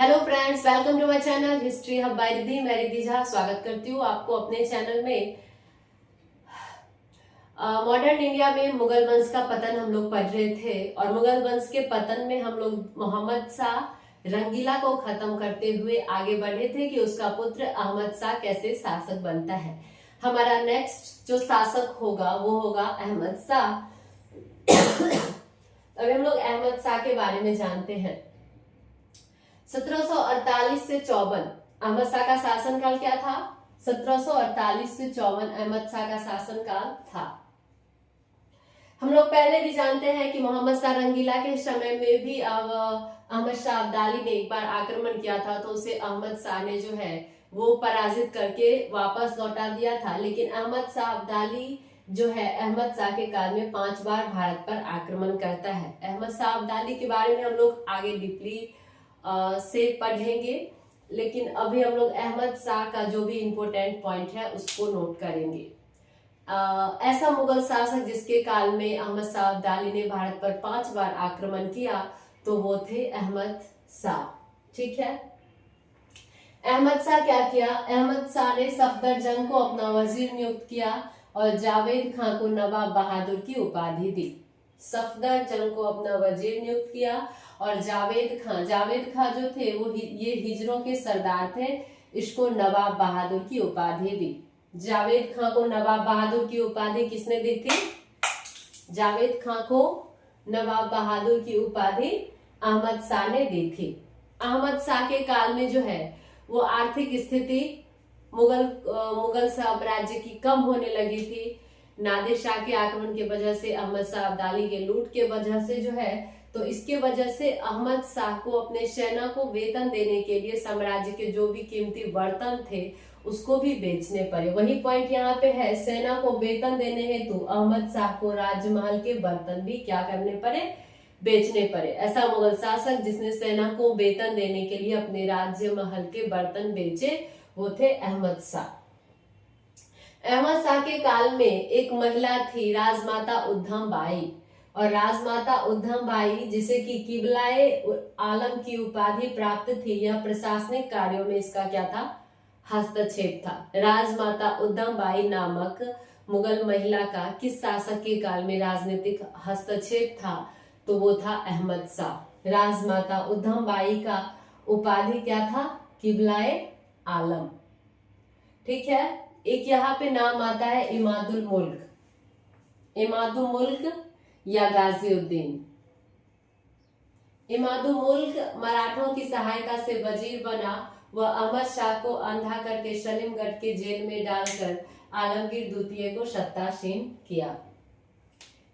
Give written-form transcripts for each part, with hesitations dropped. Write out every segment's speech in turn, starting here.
Hello friends, welcome to my channel history hub by Riddhi. मैं रिद्धि झा स्वागत करती हूँ आपको अपने चैनल में। मॉडर्न इंडिया में मुगल वंश का पतन हम लोग पढ़ रहे थे और मुगल वंश के पतन में हम लोग मोहम्मद शाह रंगीला को खत्म करते हुए आगे बढ़े थे कि उसका पुत्र अहमद शाह कैसे शासक बनता है। हमारा नेक्स्ट जो शासक होगा वो होगा अहमद शाह। अभी हम लोग अहमद शाह के बारे में जानते हैं। 1748 से 54 अहमद शाह का शासनकाल क्या था? 1748 से 54 अहमद शाह का शासनकाल था। हम लोग पहले भी जानते हैं कि मोहम्मद शाह रंगीला के समय में भी अहमद शाह अब्दाली ने एक बार आक्रमण किया था, तो उसे अहमद शाह ने जो है वो पराजित करके वापस लौटा दिया था। लेकिन अहमद शाह अब्दाली जो है अहमद शाह के काल में 5 बार भारत पर आक्रमण करता है। अहमद शाह अब्दाली के बारे में हम लोग आगे डीपली से पढ़ेंगे, लेकिन अभी हम लोग अहमद शाह का जो भी इम्पोर्टेंट पॉइंट है उसको नोट करेंगे। ऐसा मुगल शासक जिसके काल में अहमद शाह अब्दाली ने भारत पर 5 बार आक्रमण किया तो वो थे अहमद शाह। ठीक है, अहमद शाह क्या किया? अहमद शाह ने सफदरजंग को अपना वजीर नियुक्त किया और जावेद खां को नवाब बहादुर की उपाधि दी। सफदरजंग को अपना वजीर नियुक्त किया और जावेद खां जो थे वो ये हिजरों के सरदार थे, इसको नवाब बहादुर की उपाधि दी। जावेद खां को नवाब बहादुर की उपाधि किसने दी थी? जावेद खां को नवाब बहादुर की उपाधि अहमद शाह ने दी थी। अहमद शाह के काल में जो है वो आर्थिक स्थिति मुगल साम्राज्य की कम होने लगी थी। नादिर शाह के आक्रमण के वजह से, अहमद शाह अब्दाली के लूट के वजह से जो है, तो इसके वजह से अहमद शाह को अपने सेना को वेतन देने के लिए साम्राज्य के जो भी कीमती बर्तन थे उसको भी बेचने पड़े। वही पॉइंट यहाँ पे है, सेना को वेतन देने हेतु अहमद शाह को राजमहल के बर्तन भी क्या करने पड़े? बेचने पड़े। ऐसा मुगल शासक जिसने सेना को वेतन देने के लिए अपने राज्य महल के बर्तन बेचे वो थे अहमद शाह। अहमद शाह के काल में एक महिला थी राजमाता उद्धम बाई, और राजमाता उद्धम बाई जिसे कि किबलाए आलम की उपाधि प्राप्त थी, यह प्रशासनिक कार्यों में इसका क्या था? हस्तक्षेप था। राजमाता उद्धम बाई नामक मुगल महिला का किस शासक के काल में राजनीतिक हस्तक्षेप था? तो वो था अहमद शाह। राजमाता उद्धम बाई का उपाधि क्या था? किबलाए आलम। ठीक है, एक यहाँ पे नाम आता है इमादुल मुल्क, इमादुल मुल्क या गाजिउद्दीन। इमादुल मुल्क मराठों की सहायता से वजीर बना। वह अहमद शाह को अंधा करके सलीमगढ़ के जेल में डालकर आलमगीर द्वितीय को सत्तासीन किया।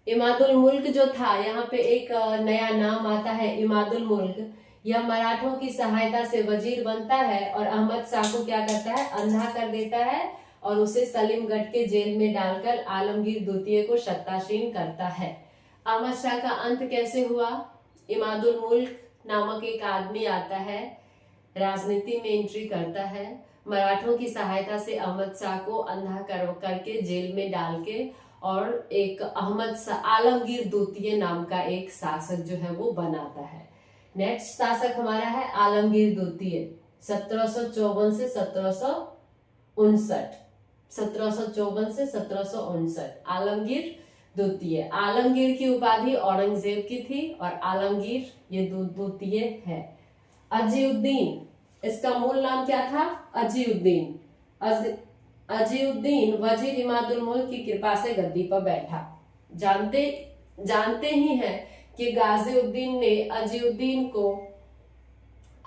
इमादुल मुल्क जो था, यहाँ पे एक नया नाम आता है इमादुल मुल्क। यह मराठों की सहायता से वजीर बनता है और अहमद शाह को क्या करता है? अंधा कर देता है और उसे सलीमगढ़ के जेल में डालकर आलमगीर द्वितीय को सत्तासीन करता है। अहमद शाह का अंत कैसे हुआ? इमादुल मुल्क नामक एक आदमी आता है, राजनीति में एंट्री करता है, मराठों की सहायता से अहमद शाह को अंधा करके जेल में डाल के और एक अहमद शाह आलमगीर द्वितीय नाम का एक शासक जो है वो बनाता है। नेक्स्ट शासक हमारा है आलमगीर द्वितीय, 1754 से 1759। 1754 से 1759 आलमगीर द्वितीय। आलमगीर की उपाधि औरंगजेब की थी और आलमगीर ये द्वितीय है। अजीउद्दीन, इसका मूल नाम क्या था? अजीउद्दीन। अजीउद्दीन वजीर इमादुल मुल्क की कृपा से गद्दी पर बैठा। जानते ही हैं कि गाजिउद्दीन ने अजीउद्दीन को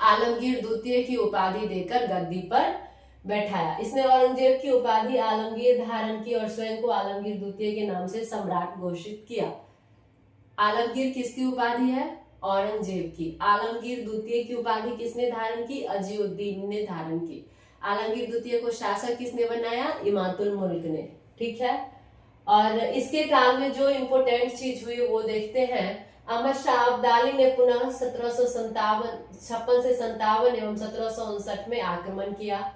आलमगीर द्वितीय की उपाधि देकर गद्दी पर बैठाया। इसने औरंगजेब की उपाधि आलमगीर धारण की और स्वयं को आलमगीर द्वितीय के नाम से सम्राट घोषित किया। आलमगीर किसकी उपाधि है? औरंगजेब की। आलमगीर द्वितीय की उपाधि किसने धारण की? अजीउद्दीन ने धारण की। आलमगीर द्वितीय को शासक किसने बनाया? इमादुल मुल्क ने। ठीक है, और इसके काल में जो इम्पोर्टेंट चीज हुई वो देखते हैं। अहमद शाह अब्दाली ने पुनः 1756 से 57 एवं 1759 में आक्रमण किया।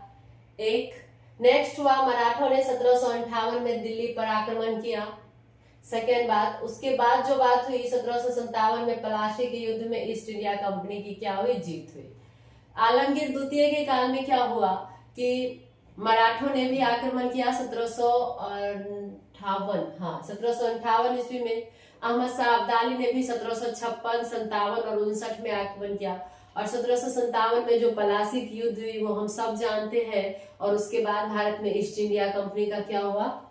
एक नेक्स्ट हुआ मराठों ने 1758 में दिल्ली पर आक्रमण किया। सेकेंड बात, उसके बाद जो बात हुई 1757 में पलासी के युद्ध में ईस्ट इंडिया कंपनी की क्या हुई? जीत हुई। आलमगीर द्वितीय के काल में क्या हुआ कि मराठों ने भी आक्रमण किया 1758 ईस्वी में। अहमद शाह अब्दाली ने भी 1756, 57 और 59 में आक्रमण किया। और 1757 में जो पलासी की युद्ध हुई वो हम सब जानते हैं। और उसके बाद भारत में ईस्ट इंडिया कंपनी का क्या हुआ,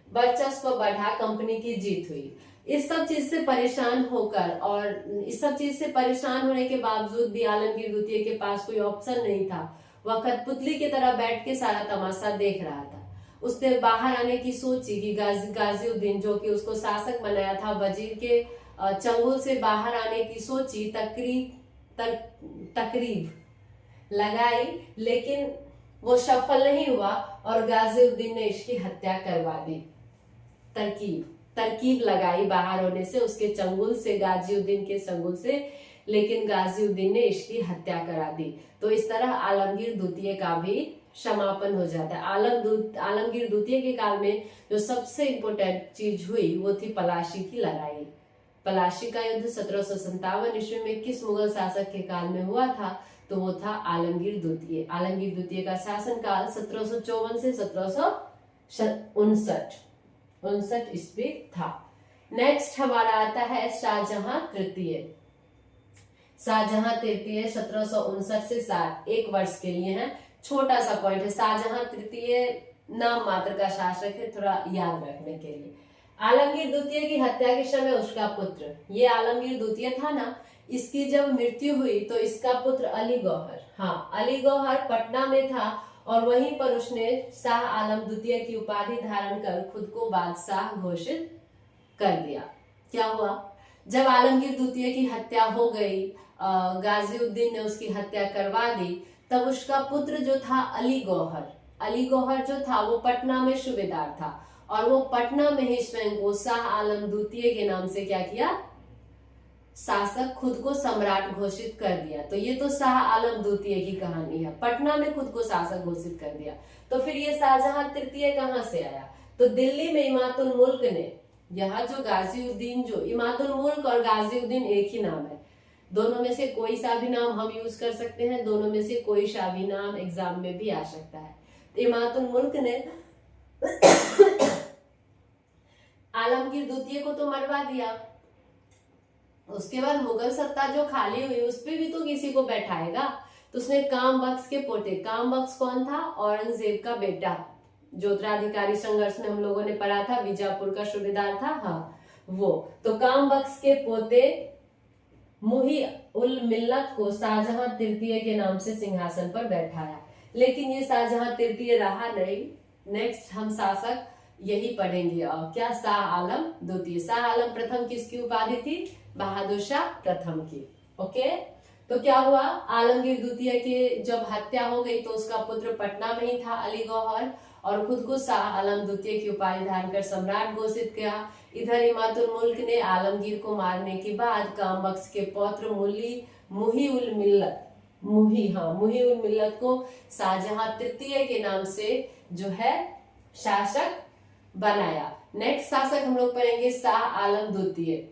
वर्चस्व बढ़ा, कंपनी की जीत हुई। इस सब चीज से परेशान होकर और इस सब चीज से परेशान होने के बावजूद भी आलमगीर द्वितीय के पास कोई ऑप्शन नहीं था। वह कठपुतली की तरह बैठ के सारा तमाशा देख रहा था। उसने बाहर आने की सोची कि गाजीउद्दीन जो कि उसको शासक बनाया था, वजीर के चंगुल से बाहर आने की सोची, तकरीब लगाई, लेकिन वो सफल नहीं हुआ और गाजीउद्दीन ने इसकी हत्या करवा दी। तरकीब लगाई बाहर होने से, उसके चंगुल से, गाजीउद्दीन के चंगुल से, लेकिन गाजीउद्दीन ने इसकी हत्या करा दी। तो इस तरह आलमगीर द्वितीय का भी समापन हो जाता है। आलमगीर द्वितीय के काल में जो सबसे इंपोर्टेंट चीज हुई वो थी पलाशी की लड़ाई। पलाशी का युद्ध 1757 ईस्वी में किस मुगल शासक के काल में हुआ था, तो वो था आलमगीर द्वितीय। आलमगीर द्वितीय का शासनकाल 1754 से 1759 ईस्वी था। नेक्स्ट हमारा आता है शाहजहां तृतीय। शाहजहां तृतीय 1759 से 60, एक वर्ष के लिए है, छोटा सा पॉइंट है। शाहजहां तृतीय नाम मात्र का शासक है, थोड़ा याद रखने के लिए। आलमगीर द्वितीय की हत्या के समय उसका पुत्र, ये आलमगीर द्वितीय था ना, इसकी जब मृत्यु हुई तो इसका पुत्र अली गौहर, अली गौहर पटना में था और वहीं पर उसने शाह आलम द्वितीय की उपाधि धारण कर खुद को बादशाह घोषित कर दिया। क्या हुआ, जब आलमगीर द्वितीय की हत्या हो गई, गाजीउद्दीन ने उसकी हत्या करवा दी, तब उसका पुत्र जो था अली गौहर जो था वो पटना में सूबेदार था और वो पटना में ही स्वयं को शाह आलम द्वितीय के नाम से क्या किया, शासक, खुद को सम्राट घोषित कर दिया। तो ये तो शाह आलम द्वितीय की कहानी है, पटना में खुद को शासक घोषित कर दिया। तो फिर ये शाहजहां तृतीय कहां से आया, तो दिल्ली में इमातुल मुल्क ने, यहाँ जो गाजीउद्दीन, जो इमातुल मुल्क और गाजीउद्दीन एक ही नाम है, दोनों में से कोई सा भी नाम हम यूज कर सकते हैं, दोनों में से कोई सा भी नाम एग्जाम में भी आ सकता है। तो इमातुल मुल्क ने आलमगीर द्वितीय को तो मरवा दिया, उसके बाद मुगल सत्ता जो खाली हुई उस पर भी तो किसी को बैठाएगा। तो उसने काम बख्श के पोते, काम बख्श कौन था, औरंगजेब का बेटा, जो उत्तराधिकारी संघर्ष में हम लोगों ने पढ़ा था, बीजापुर का सूबेदार था, वो। तो काम बख्श के पोते मुही उल मिल्लत को शाहजहां तृतीय के नाम से सिंहासन पर बैठाया, लेकिन ये शाहजहां तृतीय रहा नहीं। नेक्स्ट हम शासक यही पढ़ेंगे, और क्या, शाह आलम द्वितीय। शाह आलम प्रथम किसकी उपाधि थी, बहादुर शाह प्रथम की। ओके, तो क्या हुआ, आलमगीर द्वितीय की जब हत्या हो गई तो उसका पुत्र पटना में ही था, अली गौहर, और खुद को शाह आलम द्वितीय की उपाधि धारण कर सम्राट घोषित किया। इधर इमातुल मुल्क ने आलमगीर को मारने के बाद काम बख्श के पौत्र मुही उल मिल्लत को शाहजहां तृतीय के नाम से जो है शासक बनाया। नेक्स्ट शासक हम लोग पढ़ेंगे शाह आलम द्वितीय।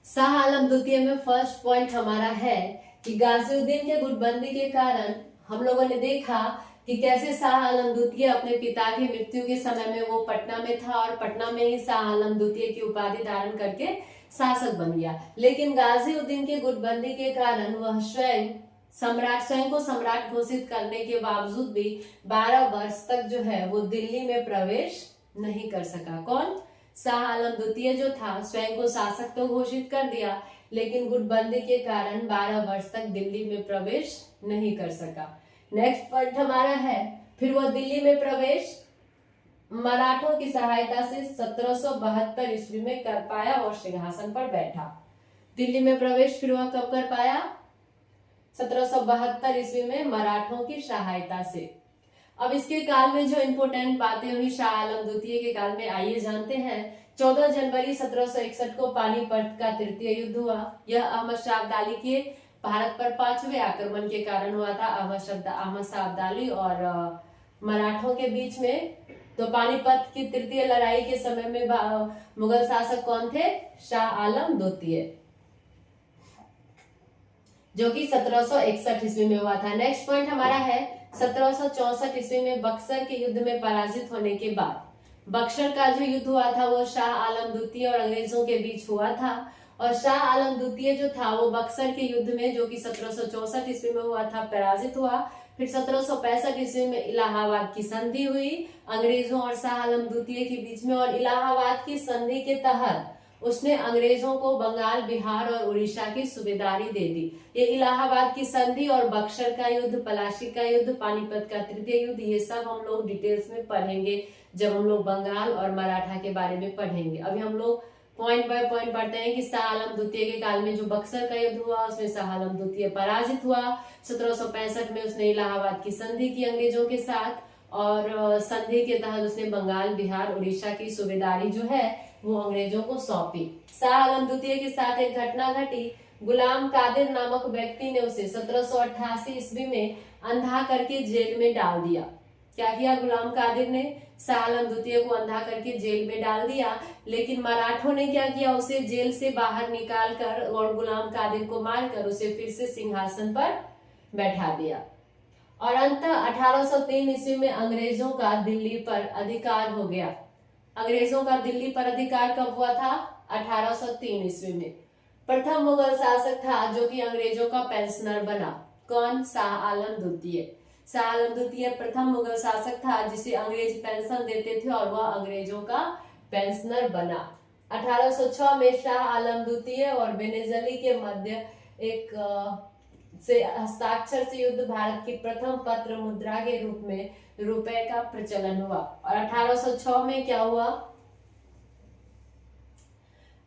शाह आलम द्वितीय में फर्स्ट पॉइंट हमारा है कि गाजीउद्दीन के गुटबंदी के कारण हम लोगों ने देखा कि कैसे शाह आलम द्वितीय अपने पिता की मृत्यु के समय में वो पटना में था और पटना में ही शाह आलम द्वितीय की उपाधि धारण करके शासक बन गया। लेकिन गाजीउद्दीन के गुटबंदी के कारण वह स्वयं को सम्राट घोषित करने के बावजूद भी 12 वर्ष तक जो है वो दिल्ली में प्रवेश नहीं कर सका। कौन, शाह आलम द्वितीय जो था स्वयं को शासक तो घोषित कर दिया, लेकिन गुटबंदी के कारण 12 वर्ष तक दिल्ली में प्रवेश नहीं कर सका। नेक्स्ट पॉइंट हमारा है, फिर वह दिल्ली में प्रवेश मराठों की सहायता से 1772 ईस्वी में कर पाया और सिंहासन पर बैठा। दिल्ली में प्रवेश फिर वह कब कर पाया, 1772 ईस्वी में मराठों की सहायता से। अब इसके काल में जो इंपोर्टेंट बातें हुई शाह आलम द्वितीय के काल में, आइए जानते हैं। 14 जनवरी 1761 को पानीपत का तृतीय युद्ध हुआ। यह अहमद शाह अब्दाली के भारत पर 5वें आक्रमण के कारण हुआ था, अहमद शाह अब्दाली और मराठों के बीच में। तो पानीपत की तृतीय लड़ाई के समय में मुगल शासक कौन थे, शाह आलम द्वितीय। जो कि 1761 ईस्वी में हुआ था। नेक्स्ट पॉइंट हमारा है 1764 ईस्वी में बक्सर के युद्ध में पराजित होने के बाद, बक्सर का जो युद्ध हुआ था वो शाह आलम द्वितीय और अंग्रेजों के बीच हुआ था। और शाह आलम द्वितीय जो था वो बक्सर के युद्ध में, जो कि 1764 ईस्वी में हुआ था, पराजित हुआ। फिर 1765 ईस्वी में इलाहाबाद की संधि हुई अंग्रेजों और शाह आलम द्वितीय के बीच में, और इलाहाबाद की संधि के तहत उसने अंग्रेजों को बंगाल, बिहार और उड़ीसा की सूबेदारी दे दी। ये इलाहाबाद की संधि और बक्सर का युद्ध, पलाशी का युद्ध, पानीपत का तृतीय युद्ध, ये सब हम लोग डिटेल्स में पढ़ेंगे जब हम लोग बंगाल और मराठा के बारे में पढ़ेंगे। अभी हम लोग पॉइंट बाय पॉइंट पढ़ते हैं कि शाह आलम द्वितीय के काल में जो बक्सर का युद्ध हुआ उसमें शाह आलम द्वितीय पराजित हुआ। 1765 में उसने इलाहाबाद की संधि की अंग्रेजों के साथ, और संधि के तहत उसने बंगाल, बिहार, उड़ीसा की सूबेदारी जो है वो अंग्रेजों को सौंपी। शाह आलम द्वितीय के साथ एक घटना घटी। गुलाम कादिर नामक व्यक्ति ने उसे 1788 ईस्वी में अंधा करके जेल में डाल दिया। क्या किया गुलाम कादिर ने? शाह आलम द्वितीय को अंधा करके जेल में डाल दिया। लेकिन मराठों ने क्या किया? उसे जेल से बाहर निकाल कर और गुलाम कादिर को मारकर उसे फिर से सिंहासन पर बैठा दिया। और अंततः 1803 ईस्वी में अंग्रेजों का दिल्ली पर अधिकार हो गया। अंग्रेजों का दिल्ली पर अधिकार कब हुआ था? 1803 ईस्वी में। प्रथम मुगल शासक था जो कि अंग्रेजों का पेंशनर बना। कौन? शाह आलम द्वितीय। शाह आलम द्वितीय प्रथम मुगल शासक था जिसे अंग्रेज पेंशन देते थे और वह अंग्रेजों का पेंशनर बना। 1806 में शाह आलम द्वितीय और बेनेजली के मध्य एक से हस्ताक्षर से युद्ध भारत की प्रथम पत्र मुद्रा के रूप में रुपए का प्रचलन हुआ। और 1806 में क्या हुआ?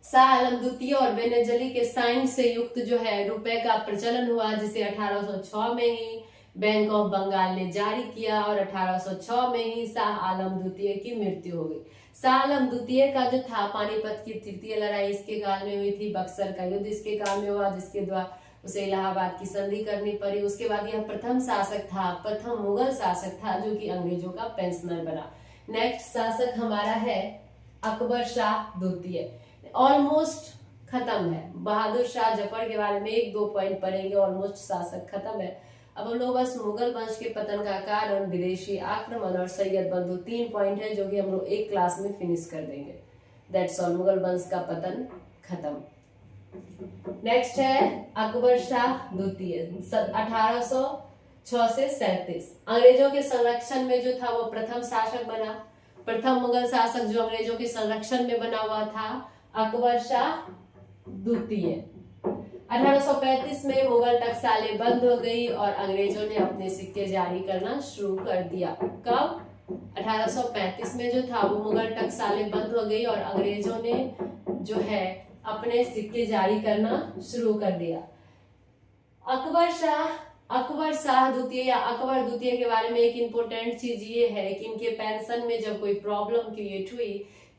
शाह आलम द्वितीय और बेनेजली के साइन से युक्त जो है रुपए का प्रचलन हुआ, जिसे 1806 में ही बैंक ऑफ बंगाल ने जारी किया। और 1806 में ही शाह आलम द्वितीय की मृत्यु हो गई। शाह आलम द्वितीय का जो था पानीपत की तृतीय लड़ाई इसके काल में हुई थी। बक्सर का युद्ध इसके काल में हुआ जिसके द्वारा उसे इलाहाबाद की संधि करनी पड़ी। उसके बाद यह प्रथम शासक था, प्रथम मुगल शासक था जो कि अंग्रेजों का पेंशनर बना। नेक्स्ट शासक हमारा है अकबर शाह द्वितीय। ऑलमोस्ट खत्म है। बहादुर शाह जफर के बारे में 1-2 पॉइंट पढ़ेंगे, ऑलमोस्ट शासक खत्म है। अब हम लोग बस मुगल वंश के पतन का कारण, विदेशी आक्रमण और सैयद बंधु 3 पॉइंट है जो कि हम लोग एक क्लास में फिनिश कर देंगे। That's all. मुगल वंश का पतन खत्म। नेक्स्ट है अकबर शाह द्वितीय 1806 से 37। अंग्रेजों के संरक्षण में जो था वो प्रथम शासक बना। प्रथम मुगल शासक जो अंग्रेजों के संरक्षण में बना हुआ था अकबर शाह द्वितीय। 1835 में मुगल टकसालें बंद हो गई और अंग्रेजों ने अपने सिक्के जारी करना शुरू कर दिया। कब? 1835 में जो था वो मुगल टकसालें बंद हो गई और अंग्रेजों ने जो है अपने सिक्के जारी करना शुरू कर दिया। अकबर शाह द्वितीय या अकबर द्वितीय के बारे में एक इम्पोर्टेंट चीज ये है कि इनके पेंशन में जब कोई प्रॉब्लम क्रिएट हुई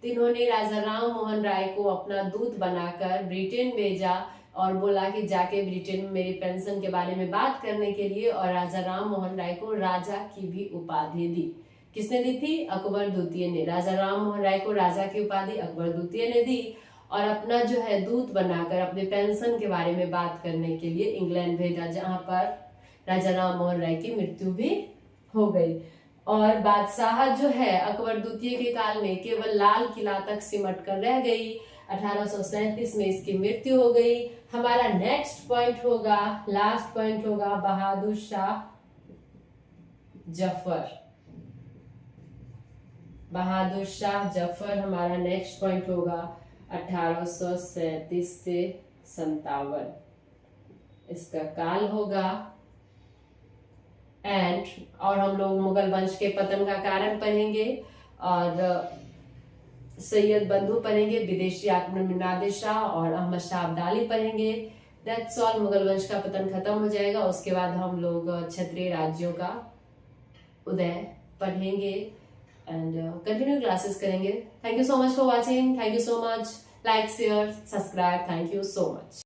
तो इन्होंने राजा राम मोहन राय को अपना दूत बनाकर ब्रिटेन भेजा और बोला कि जाके ब्रिटेन में मेरी पेंशन के बारे में बात करने के लिए, और राजा राम मोहन राय को राजा की भी उपाधि दी। किसने दी थी? अकबर द्वितीय ने। राजा राम मोहन राय को राजा की उपाधि अकबर द्वितीय ने दी और अपना जो है दूत बनाकर अपने पेंशन के बारे में बात करने के लिए इंग्लैंड भेजा, जहां पर राजा राम मोहन राय की मृत्यु भी हो गई। और बादशाह जो है अकबर द्वितीय के काल में केवल लाल किला तक सिमट कर रह गई। 1837 में इसकी मृत्यु हो गई। हमारा नेक्स्ट पॉइंट होगा, लास्ट पॉइंट होगा बहादुर शाह जफर। बहादुर शाह जफर हमारा नेक्स्ट पॉइंट होगा 1837 से 57 इसका काल होगा। और हम लोग मुगल वंश के पतन का कारण पढ़ेंगे और सैयद बंधु पढ़ेंगे, विदेशी आक्रमण में नादिर शाह और अहमद शाह अब्दाली पढ़ेंगे। That's all. मुगल वंश का पतन खत्म हो जाएगा। उसके बाद हम लोग क्षत्रिय राज्यों का उदय पढ़ेंगे एंड कंटिन्यू क्लासेस करेंगे। Thank you so much for watching. Thank you so much. Like, share, subscribe. Thank you so much.